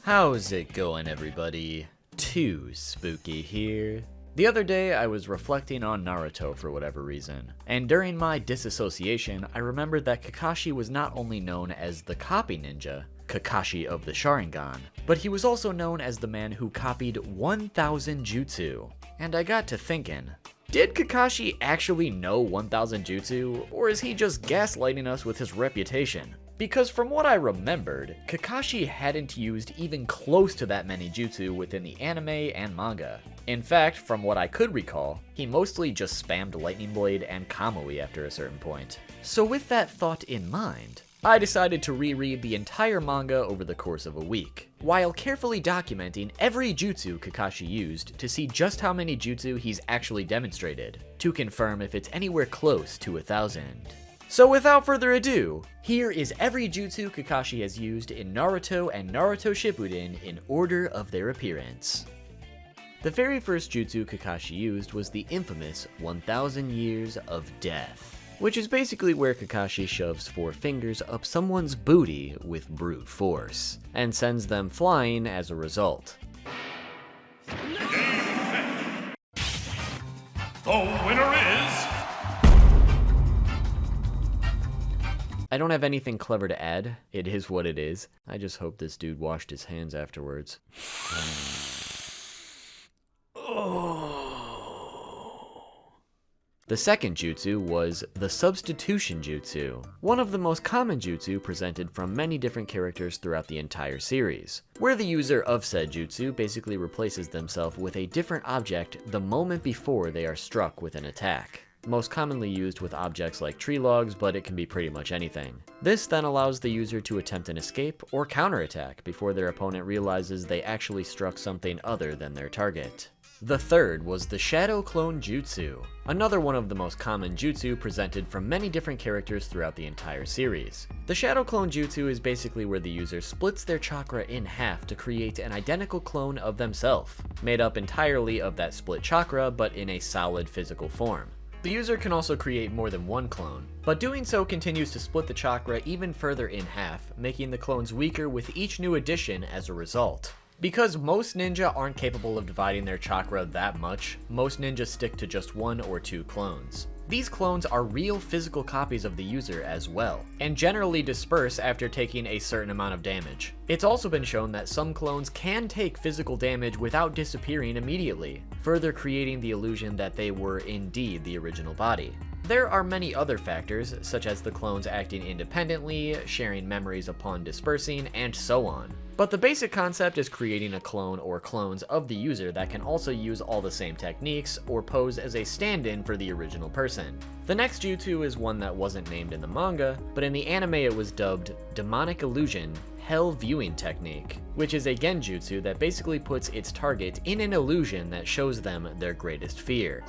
How's it going, everybody? Too Spooky here. The other day, I was reflecting on Naruto for whatever reason, and during my disassociation, I remembered that Kakashi was not only known as the copy ninja, Kakashi of the Sharingan, but he was also known as the man who copied 1,000 jutsu. And I got to thinking, did Kakashi actually know 1,000 jutsu, or is he just gaslighting us with his reputation? Because from what I remembered, Kakashi hadn't used even close to that many jutsu within the anime and manga. In fact, from what I could recall, he mostly just spammed Lightning Blade and Kamui after a certain point. So with that thought in mind, I decided to reread the entire manga over the course of a week, while carefully documenting every jutsu Kakashi used to see just how many jutsu he's actually demonstrated, to confirm if it's anywhere close to 1,000. So without further ado, here is every jutsu Kakashi has used in Naruto and Naruto Shippuden in order of their appearance. The very first jutsu Kakashi used was the infamous 1,000 Years of Death, which is basically where Kakashi shoves 4 fingers up someone's booty with brute force, and sends them flying as a result. The winner is... I don't have anything clever to add. It is what it is. I just hope this dude washed his hands afterwards. The second jutsu was the substitution jutsu, one of the most common jutsu presented from many different characters throughout the entire series, where the user of said jutsu basically replaces themselves with a different object the moment before they are struck with an attack. Most commonly used with objects like tree logs, but it can be pretty much anything. This then allows the user to attempt an escape or counterattack before their opponent realizes they actually struck something other than their target. The third was the Shadow Clone Jutsu, another one of the most common jutsu presented from many different characters throughout the entire series. The Shadow Clone Jutsu is basically where the user splits their chakra in half to create an identical clone of themselves, made up entirely of that split chakra but in a solid physical form. The user can also create more than one clone, but doing so continues to split the chakra even further in half, making the clones weaker with each new addition as a result. Because most ninja aren't capable of dividing their chakra that much, most ninjas stick to just 1 or 2 clones. These clones are real physical copies of the user as well, and generally disperse after taking a certain amount of damage. It's also been shown that some clones can take physical damage without disappearing immediately, further creating the illusion that they were indeed the original body. There are many other factors, such as the clones acting independently, sharing memories upon dispersing, and so on. But the basic concept is creating a clone or clones of the user that can also use all the same techniques or pose as a stand-in for the original person. The next jutsu is one that wasn't named in the manga, but in the anime it was dubbed Demonic Illusion Hell Viewing Technique, which is a genjutsu that basically puts its target in an illusion that shows them their greatest fear.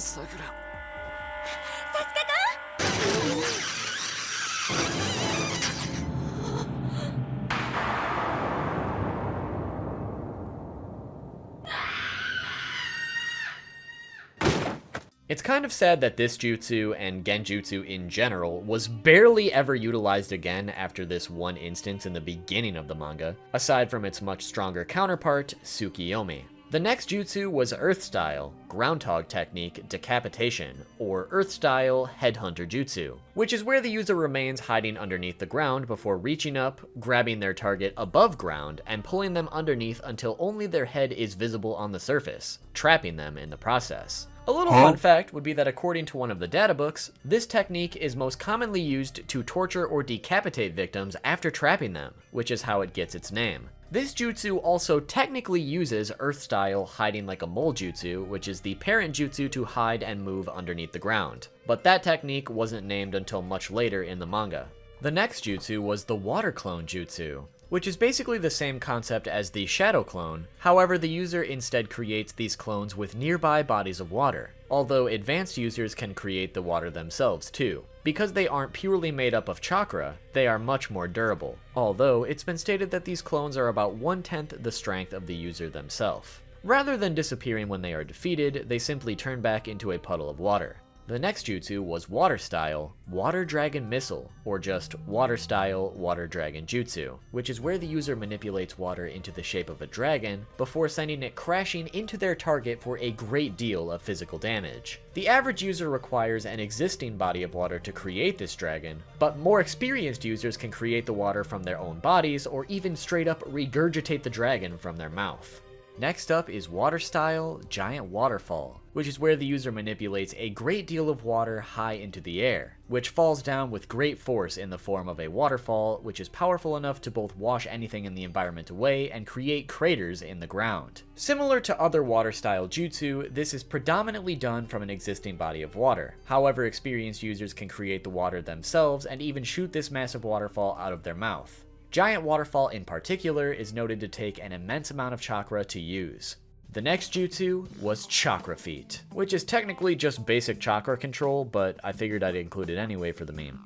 It's kind of sad that this jutsu, and genjutsu in general, was barely ever utilized again after this one instance in the beginning of the manga, aside from its much stronger counterpart, Tsukiyomi. The next jutsu was Earth Style, Groundhog Technique Decapitation, or Earth Style Headhunter Jutsu, which is where the user remains hiding underneath the ground before reaching up, grabbing their target above ground, and pulling them underneath until only their head is visible on the surface, trapping them in the process. A little fun fact would be that according to one of the databooks, this technique is most commonly used to torture or decapitate victims after trapping them, which is how it gets its name. This jutsu also technically uses Earth Style Hiding Like a Mole Jutsu, which is the parent jutsu to hide and move underneath the ground, but that technique wasn't named until much later in the manga. The next jutsu was the Water Clone Jutsu, which is basically the same concept as the Shadow Clone, however the user instead creates these clones with nearby bodies of water, although advanced users can create the water themselves too. Because they aren't purely made up of chakra, they are much more durable, although it's been stated that these clones are about 1/10 the strength of the user themselves. Rather than disappearing when they are defeated, they simply turn back into a puddle of water. The next jutsu was Water Style, Water Dragon Missile, or just Water Style, Water Dragon Jutsu, which is where the user manipulates water into the shape of a dragon before sending it crashing into their target for a great deal of physical damage. The average user requires an existing body of water to create this dragon, but more experienced users can create the water from their own bodies or even straight up regurgitate the dragon from their mouth. Next up is Water Style, Giant Waterfall, which is where the user manipulates a great deal of water high into the air, which falls down with great force in the form of a waterfall, which is powerful enough to both wash anything in the environment away and create craters in the ground. Similar to other water style jutsu, this is predominantly done from an existing body of water. However, experienced users can create the water themselves and even shoot this massive waterfall out of their mouth. Giant Waterfall in particular is noted to take an immense amount of chakra to use. The next jutsu was Chakra Feet, which is technically just basic chakra control, but I figured I'd include it anyway for the meme.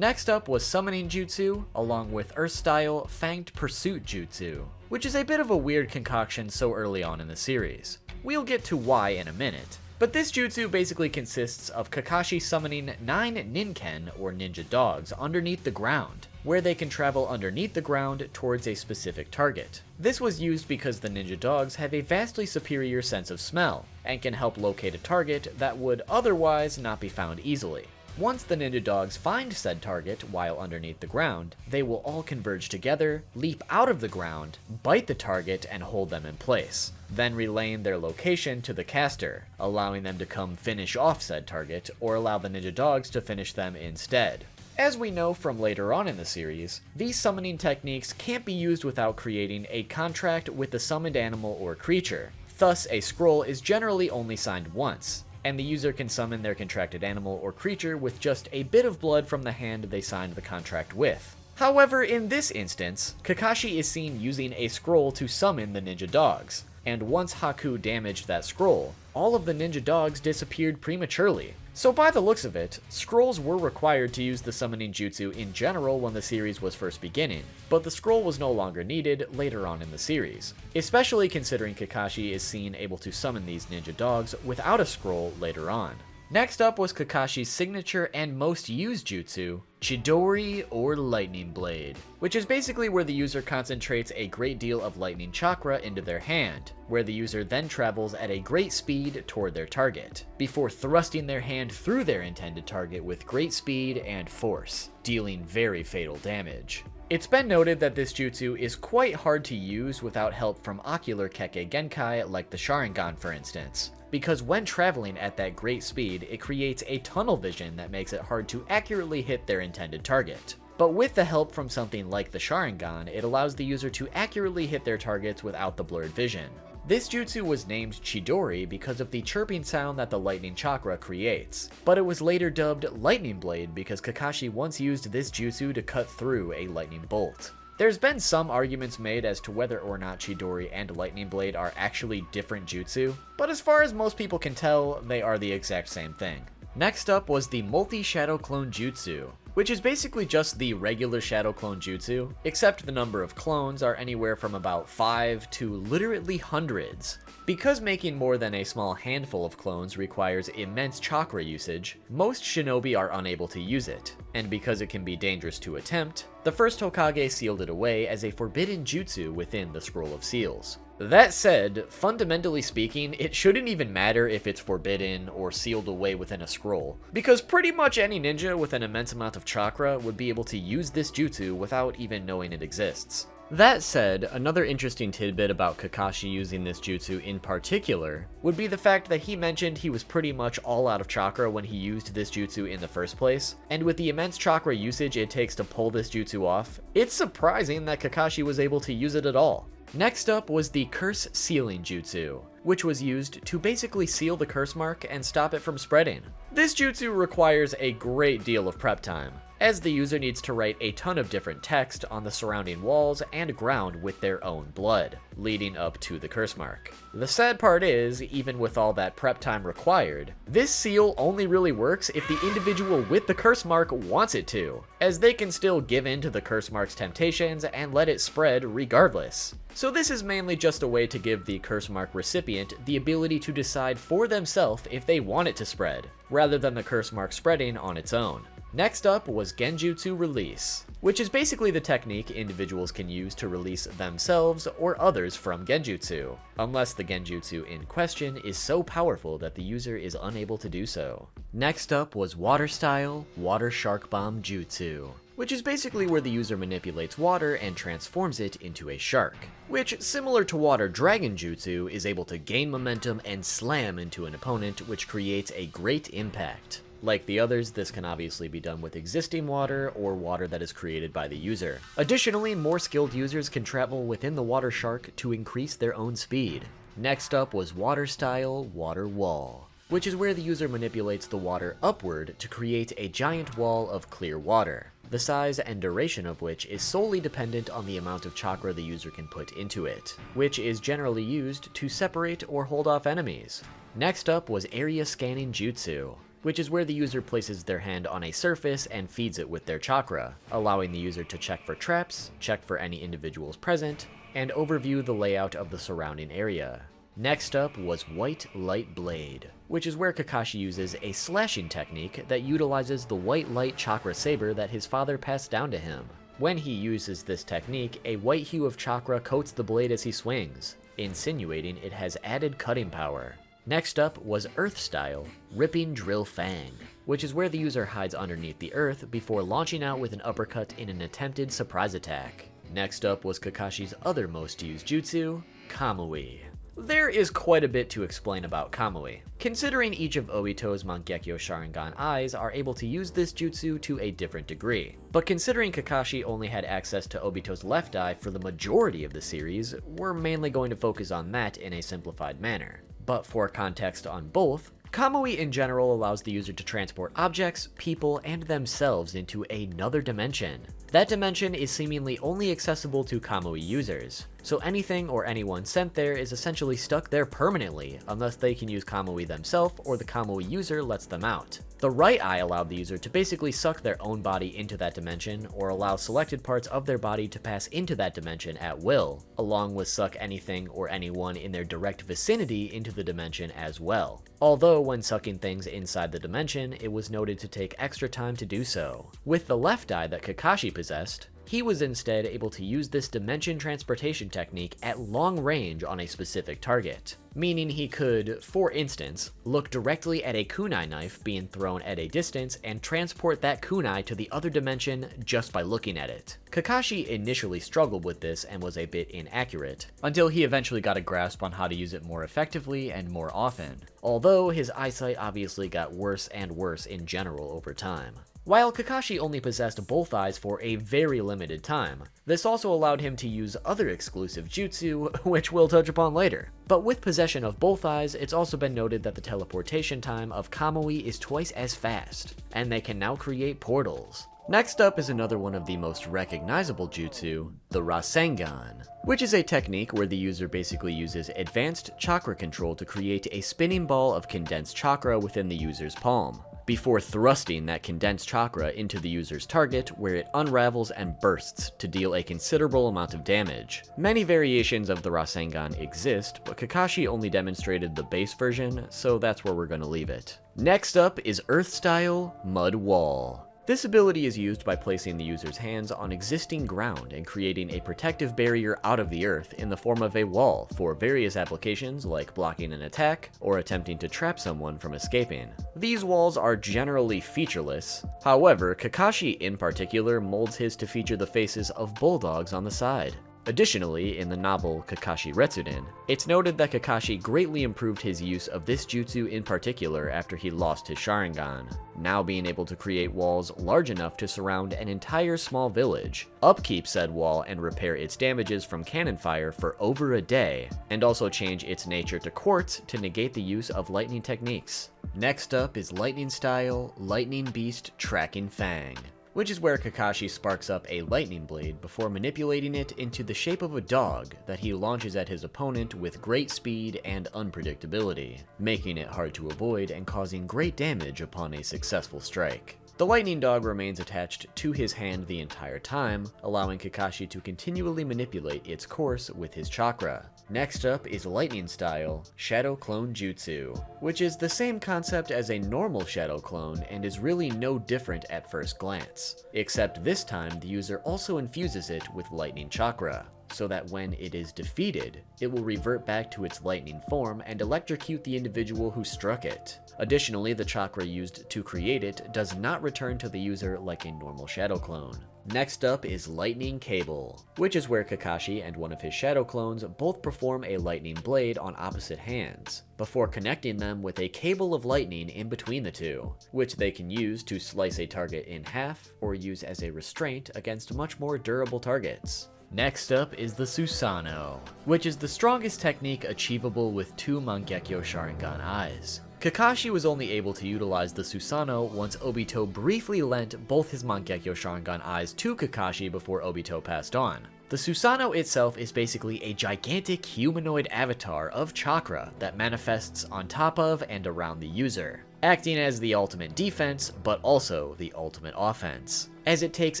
Next up was Summoning Jutsu, along with Earth Style Fanged Pursuit Jutsu, which is a bit of a weird concoction so early on in the series. We'll get to why in a minute. But this jutsu basically consists of Kakashi summoning 9 ninken, or ninja dogs, underneath the ground, where they can travel underneath the ground towards a specific target. This was used because the ninja dogs have a vastly superior sense of smell, and can help locate a target that would otherwise not be found easily. Once the ninja dogs find said target while underneath the ground, they will all converge together, leap out of the ground, bite the target, and hold them in place, then relaying their location to the caster, allowing them to come finish off said target, or allow the ninja dogs to finish them instead. As we know from later on in the series, these summoning techniques can't be used without creating a contract with the summoned animal or creature. Thus, a scroll is generally only signed once, and the user can summon their contracted animal or creature with just a bit of blood from the hand they signed the contract with. However, in this instance, Kakashi is seen using a scroll to summon the ninja dogs, and once Haku damaged that scroll, all of the ninja dogs disappeared prematurely. So by the looks of it, scrolls were required to use the summoning jutsu in general when the series was first beginning, but the scroll was no longer needed later on in the series, especially considering Kakashi is seen able to summon these ninja dogs without a scroll later on. Next up was Kakashi's signature and most used jutsu, Chidori or Lightning Blade, which is basically where the user concentrates a great deal of lightning chakra into their hand, where the user then travels at a great speed toward their target, before thrusting their hand through their intended target with great speed and force, dealing very fatal damage. It's been noted that this jutsu is quite hard to use without help from ocular kekkei genkai like the Sharingan for instance, because when traveling at that great speed, it creates a tunnel vision that makes it hard to accurately hit their intended target. But with the help from something like the Sharingan, it allows the user to accurately hit their targets without the blurred vision. This jutsu was named Chidori because of the chirping sound that the lightning chakra creates, but it was later dubbed Lightning Blade because Kakashi once used this jutsu to cut through a lightning bolt. There's been some arguments made as to whether or not Chidori and Lightning Blade are actually different jutsu, but as far as most people can tell, they are the exact same thing. Next up was the Multi-Shadow Clone Jutsu, which is basically just the regular Shadow Clone Jutsu, except the number of clones are anywhere from about 5 to literally hundreds. Because making more than a small handful of clones requires immense chakra usage, most shinobi are unable to use it, and because it can be dangerous to attempt, the first Hokage sealed it away as a forbidden jutsu within the Scroll of Seals. That said, fundamentally speaking, it shouldn't even matter if it's forbidden or sealed away within a scroll, because pretty much any ninja with an immense amount of chakra would be able to use this jutsu without even knowing it exists. That said, another interesting tidbit about Kakashi using this jutsu in particular would be the fact that he mentioned he was pretty much all out of chakra when he used this jutsu in the first place, and with the immense chakra usage it takes to pull this jutsu off, it's surprising that Kakashi was able to use it at all. Next up was the Curse Sealing Jutsu, which was used to basically seal the curse mark and stop it from spreading. This jutsu requires a great deal of prep time, as the user needs to write a ton of different text on the surrounding walls and ground with their own blood, leading up to the curse mark. The sad part is, even with all that prep time required, this seal only really works if the individual with the curse mark wants it to, as they can still give in to the curse mark's temptations and let it spread regardless. So this is mainly just a way to give the curse mark recipient the ability to decide for themselves if they want it to spread, rather than the curse mark spreading on its own. Next up was Genjutsu Release, which is basically the technique individuals can use to release themselves or others from Genjutsu, unless the Genjutsu in question is so powerful that the user is unable to do so. Next up was Water Style Water Shark Bomb Jutsu, which is basically where the user manipulates water and transforms it into a shark, which, similar to Water Dragon Jutsu, is able to gain momentum and slam into an opponent, which creates a great impact. Like the others, this can obviously be done with existing water or water that is created by the user. Additionally, more skilled users can travel within the water shark to increase their own speed. Next up was Water Style Water Wall, which is where the user manipulates the water upward to create a giant wall of clear water, the size and duration of which is solely dependent on the amount of chakra the user can put into it, which is generally used to separate or hold off enemies. Next up was Area Scanning Jutsu, which is where the user places their hand on a surface and feeds it with their chakra, allowing the user to check for traps, check for any individuals present, and overview the layout of the surrounding area. Next up was White Light Blade, which is where Kakashi uses a slashing technique that utilizes the white light chakra saber that his father passed down to him. When he uses this technique, a white hue of chakra coats the blade as he swings, insinuating it has added cutting power. Next up was Earth Style Ripping Drill Fang, which is where the user hides underneath the earth before launching out with an uppercut in an attempted surprise attack. Next up was Kakashi's other most used jutsu, Kamui. There is quite a bit to explain about Kamui, considering each of Obito's Mangekyo Sharingan eyes are able to use this jutsu to a different degree. But considering Kakashi only had access to Obito's left eye for the majority of the series, we're mainly going to focus on that in a simplified manner. But for context on both, Kamui in general allows the user to transport objects, people, and themselves into another dimension. That dimension is seemingly only accessible to Kamui users, so anything or anyone sent there is essentially stuck there permanently unless they can use Kamui themselves or the Kamui user lets them out. The right eye allowed the user to basically suck their own body into that dimension or allow selected parts of their body to pass into that dimension at will, along with suck anything or anyone in their direct vicinity into the dimension as well. Although when sucking things inside the dimension, it was noted to take extra time to do so. With the left eye that Kakashi possessed, he was instead able to use this dimension transportation technique at long range on a specific target, meaning he could, for instance, look directly at a kunai knife being thrown at a distance and transport that kunai to the other dimension just by looking at it. Kakashi initially struggled with this and was a bit inaccurate, until he eventually got a grasp on how to use it more effectively and more often, although his eyesight obviously got worse and worse in general over time. While Kakashi only possessed both eyes for a very limited time, this also allowed him to use other exclusive jutsu, which we'll touch upon later. But with possession of both eyes, it's also been noted that the teleportation time of Kamui is twice as fast, and they can now create portals. Next up is another one of the most recognizable jutsu, the Rasengan, which is a technique where the user basically uses advanced chakra control to create a spinning ball of condensed chakra within the user's palm, before thrusting that condensed chakra into the user's target, where it unravels and bursts to deal a considerable amount of damage. Many variations of the Rasengan exist, but Kakashi only demonstrated the base version, so that's where we're gonna leave it. Next up is Earth Style Mud Wall. This ability is used by placing the user's hands on existing ground and creating a protective barrier out of the earth in the form of a wall for various applications like blocking an attack or attempting to trap someone from escaping. These walls are generally featureless. However, Kakashi in particular molds his to feature the faces of bulldogs on the side. Additionally, in the novel Kakashi Retsuden, it's noted that Kakashi greatly improved his use of this jutsu in particular after he lost his Sharingan, now being able to create walls large enough to surround an entire small village, upkeep said wall and repair its damages from cannon fire for over a day, and also change its nature to quartz to negate the use of lightning techniques. Next up is Lightning Style Lightning Beast Tracking Fang, which is where Kakashi sparks up a lightning blade before manipulating it into the shape of a dog that he launches at his opponent with great speed and unpredictability, making it hard to avoid and causing great damage upon a successful strike. The lightning dog remains attached to his hand the entire time, allowing Kakashi to continually manipulate its course with his chakra. Next up is lightning style Shadow Clone Jutsu, which is the same concept as a normal Shadow Clone and is really no different at first glance, except this time the user also infuses it with lightning chakra, so that when it is defeated, it will revert back to its lightning form and electrocute the individual who struck it. Additionally, the chakra used to create it does not return to the user like a normal Shadow Clone. Next up is Lightning Cable, which is where Kakashi and one of his Shadow Clones both perform a lightning blade on opposite hands, before connecting them with a cable of lightning in between the two, which they can use to slice a target in half or use as a restraint against much more durable targets. Next up is the Susanoo, which is the strongest technique achievable with 2 Mangekyo Sharingan eyes. Kakashi was only able to utilize the Susanoo once Obito briefly lent both his Mangekyo Sharingan eyes to Kakashi before Obito passed on. The Susanoo itself is basically a gigantic humanoid avatar of chakra that manifests on top of and around the user, acting as the ultimate defense, but also the ultimate offense, as it takes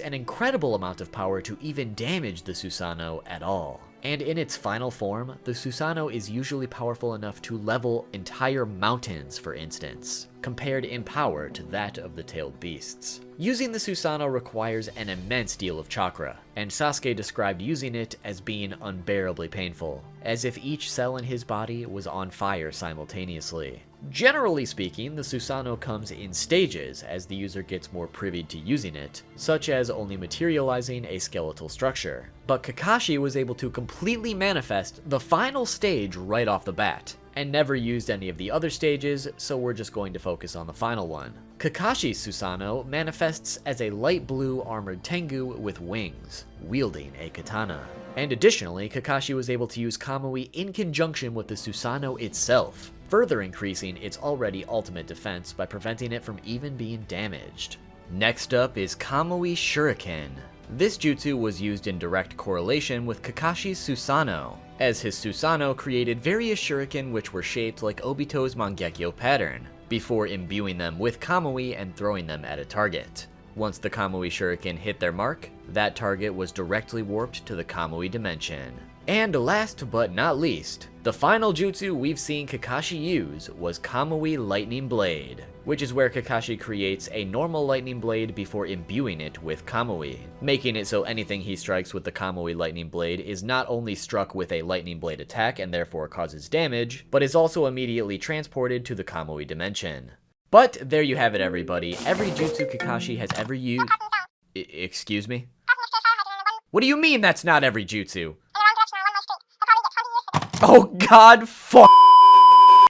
an incredible amount of power to even damage the Susanoo at all. And in its final form, the Susanoo is usually powerful enough to level entire mountains, for instance, compared in power to that of the tailed beasts. Using the Susanoo requires an immense deal of chakra, and Sasuke described using it as being unbearably painful, as if each cell in his body was on fire simultaneously. Generally speaking, the Susanoo comes in stages as the user gets more privy to using it, such as only materializing a skeletal structure. But Kakashi was able to completely manifest the final stage right off the bat, and never used any of the other stages, so we're just going to focus on the final one. Kakashi's Susanoo manifests as a light blue armored Tengu with wings, wielding a katana. And additionally, Kakashi was able to use Kamui in conjunction with the Susanoo itself, further increasing its already ultimate defense by preventing it from even being damaged. Next up is Kamui Shuriken. This jutsu was used in direct correlation with Kakashi's Susanoo, as his Susanoo created various shuriken which were shaped like Obito's Mangekyo pattern, before imbuing them with Kamui and throwing them at a target. Once the Kamui shuriken hit their mark, that target was directly warped to the Kamui dimension. And last but not least, the final jutsu we've seen Kakashi use was Kamui Lightning Blade, which is where Kakashi creates a normal lightning blade before imbuing it with Kamui, making it so anything he strikes with the Kamui Lightning Blade is not only struck with a lightning blade attack and therefore causes damage, but is also immediately transported to the Kamui dimension. But there you have it, everybody. Every jutsu Kakashi has ever used... Excuse me? What do you mean that's not every jutsu? Oh god, fuck.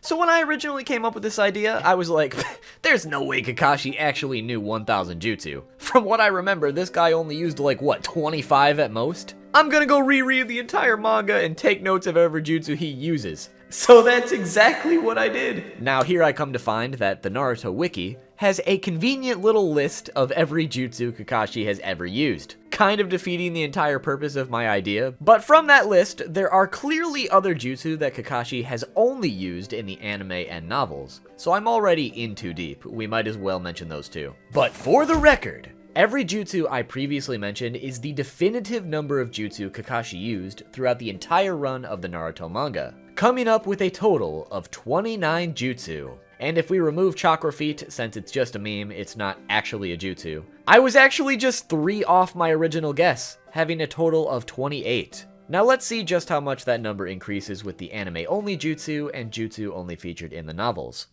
So when I originally came up with this idea, I was like, there's no way Kakashi actually knew 1000 jutsu. From what I remember, this guy only used like, what, 25 at most? I'm gonna go reread the entire manga and take notes of every jutsu he uses. So that's exactly what I did. Now here I come to find that the Naruto wiki has a convenient little list of every jutsu Kakashi has ever used, kind of defeating the entire purpose of my idea. But from that list, there are clearly other jutsu that Kakashi has only used in the anime and novels, so I'm already in too deep. We might as well mention those two. But for the record, every jutsu I previously mentioned is the definitive number of jutsu Kakashi used throughout the entire run of the Naruto manga, coming up with a total of 29 jutsu. And if we remove Chakra Feet, since it's just a meme, it's not actually a jutsu, I was actually just 3 off my original guess, having a total of 28. Now let's see just how much that number increases with the anime-only jutsu and jutsu only featured in the novels.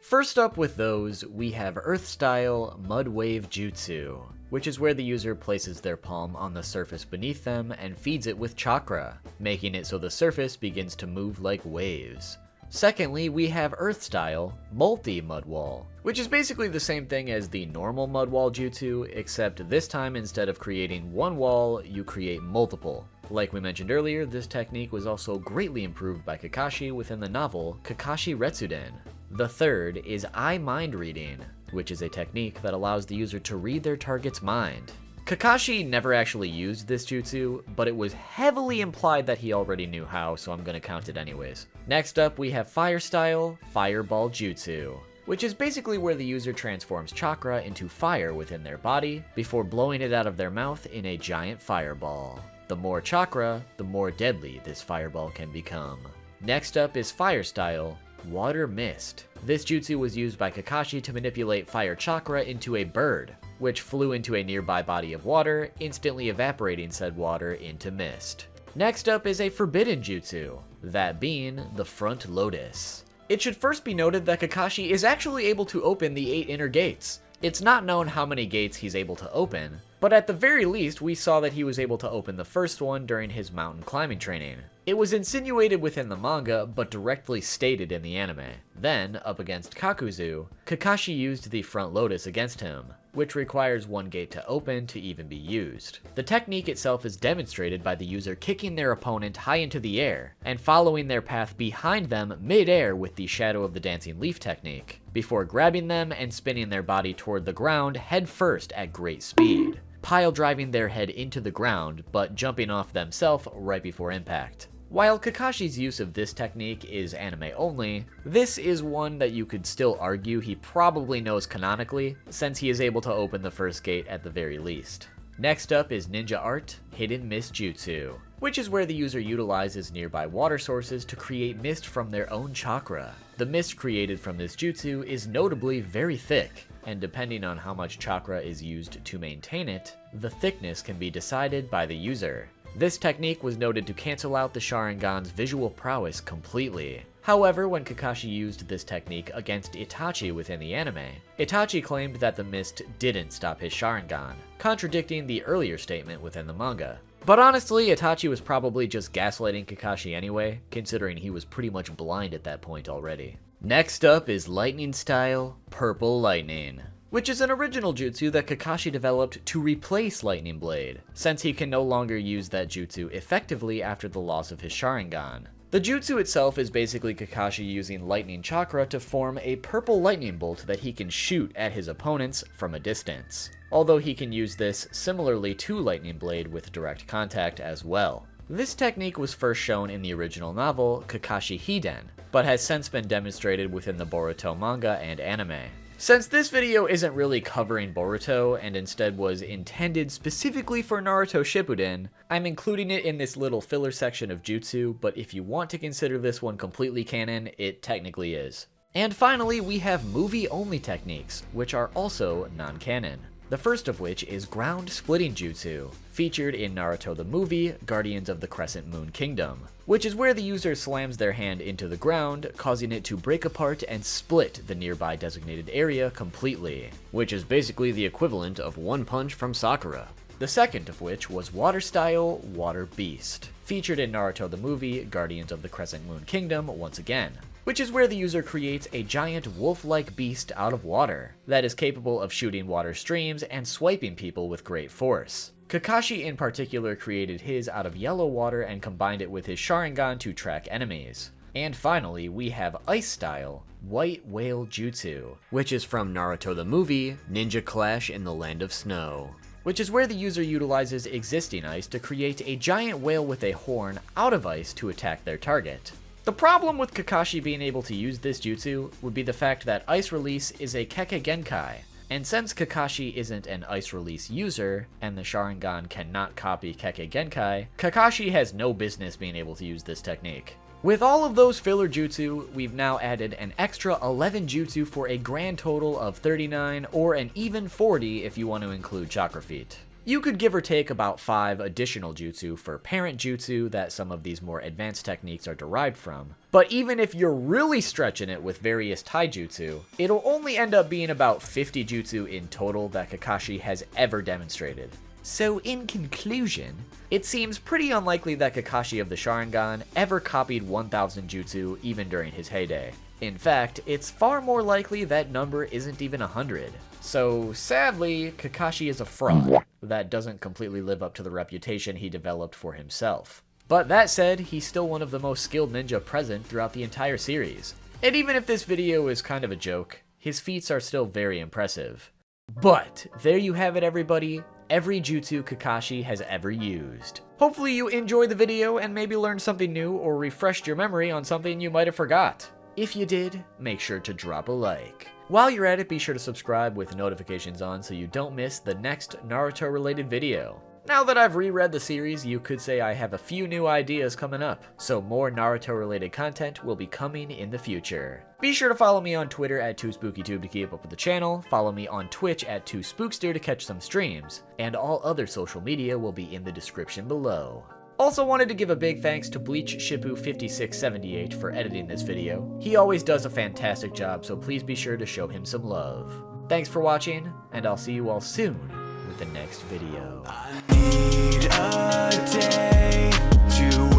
First up with those, we have Earth-style Mud Wave Jutsu, which is where the user places their palm on the surface beneath them and feeds it with chakra, making it so the surface begins to move like waves. Secondly, we have Earth-style Multi-Mud Wall, which is basically the same thing as the normal Mud Wall Jutsu, except this time instead of creating one wall, you create multiple. Like we mentioned earlier, this technique was also greatly improved by Kakashi within the novel Kakashi Retsuden. The third is Eye Mind Reading, which is a technique that allows the user to read their target's mind. Kakashi never actually used this jutsu, but it was heavily implied that he already knew how, so I'm gonna count it anyways. Next up, we have Fire Style Fireball Jutsu, which is basically where the user transforms chakra into fire within their body before blowing it out of their mouth in a giant fireball. The more chakra, the more deadly this fireball can become. Next up is Fire Style Water Mist. This jutsu was used by Kakashi to manipulate fire chakra into a bird, which flew into a nearby body of water, instantly evaporating said water into mist. Next up is a forbidden jutsu, that being the Front Lotus. It should first be noted that Kakashi is actually able to open the 8 inner gates. It's not known how many gates he's able to open, but at the very least we saw that he was able to open the first one during his mountain climbing training. It was insinuated within the manga, but directly stated in the anime. Then, up against Kakuzu, Kakashi used the Front Lotus against him, which requires one gate to open to even be used. The technique itself is demonstrated by the user kicking their opponent high into the air, and following their path behind them mid-air with the Shadow of the Dancing Leaf technique, before grabbing them and spinning their body toward the ground head first at great speed, pile driving their head into the ground, but jumping off themselves right before impact. While Kakashi's use of this technique is anime only, this is one that you could still argue he probably knows canonically, since he is able to open the first gate at the very least. Next up is Ninja Art Hidden Mist Jutsu, which is where the user utilizes nearby water sources to create mist from their own chakra. The mist created from this jutsu is notably very thick, and depending on how much chakra is used to maintain it, the thickness can be decided by the user. This technique was noted to cancel out the Sharingan's visual prowess completely. However, when Kakashi used this technique against Itachi within the anime, Itachi claimed that the mist didn't stop his Sharingan, contradicting the earlier statement within the manga. But honestly, Itachi was probably just gaslighting Kakashi anyway, considering he was pretty much blind at that point already. Next up is Lightning Style Purple Lightning, which is an original jutsu that Kakashi developed to replace Lightning Blade, since he can no longer use that jutsu effectively after the loss of his Sharingan. The jutsu itself is basically Kakashi using lightning chakra to form a purple lightning bolt that he can shoot at his opponents from a distance, although he can use this similarly to Lightning Blade with direct contact as well. This technique was first shown in the original novel Kakashi Hiden, but has since been demonstrated within the Boruto manga and anime. Since this video isn't really covering Boruto and instead was intended specifically for Naruto Shippuden, I'm including it in this little filler section of jutsu, but if you want to consider this one completely canon, it technically is. And finally, we have movie-only techniques, which are also non-canon. The first of which is Ground Splitting Jutsu, featured in Naruto the movie, Guardians of the Crescent Moon Kingdom, which is where the user slams their hand into the ground, causing it to break apart and split the nearby designated area completely, which is basically the equivalent of one punch from Sakura. The second of which was Water Style Water Beast, featured in Naruto the movie, Guardians of the Crescent Moon Kingdom once again, which is where the user creates a giant wolf-like beast out of water that is capable of shooting water streams and swiping people with great force. Kakashi in particular created his out of yellow water and combined it with his Sharingan to track enemies. And finally, we have Ice Style White Whale Jutsu, which is from Naruto the movie, Ninja Clash in the Land of Snow, which is where the user utilizes existing ice to create a giant whale with a horn out of ice to attack their target. The problem with Kakashi being able to use this jutsu would be the fact that Ice Release is a kekkei genkai, and since Kakashi isn't an Ice Release user, and the Sharingan cannot copy kekkei genkai, Kakashi has no business being able to use this technique. With all of those filler jutsu, we've now added an extra 11 jutsu for a grand total of 39, or an even 40 if you want to include chakra feet. You could give or take about 5 additional jutsu for parent jutsu that some of these more advanced techniques are derived from, but even if you're really stretching it with various taijutsu, it'll only end up being about 50 jutsu in total that Kakashi has ever demonstrated. So in conclusion, it seems pretty unlikely that Kakashi of the Sharingan ever copied 1000 jutsu even during his heyday. In fact, it's far more likely that number isn't even 100. So sadly, Kakashi is a fraud that doesn't completely live up to the reputation he developed for himself. But that said, he's still one of the most skilled ninja present throughout the entire series. And even if this video is kind of a joke, his feats are still very impressive. But there you have it, everybody. Every jutsu Kakashi has ever used. Hopefully you enjoyed the video and maybe learned something new or refreshed your memory on something you might have forgot. If you did, make sure to drop a like. While you're at it, be sure to subscribe with notifications on so you don't miss the next Naruto related video. Now that I've reread the series, you could say I have a few new ideas coming up, so more Naruto related content will be coming in the future. Be sure to follow me on Twitter at 2SpookyTube to keep up with the channel, follow me on Twitch at 2Spookster to catch some streams, and all other social media will be in the description below. Also wanted to give a big thanks to Bleach Shippu 5678 for editing this video. He always does a fantastic job, so please be sure to show him some love. Thanks for watching, and I'll see you all soon with the next video. I need a day to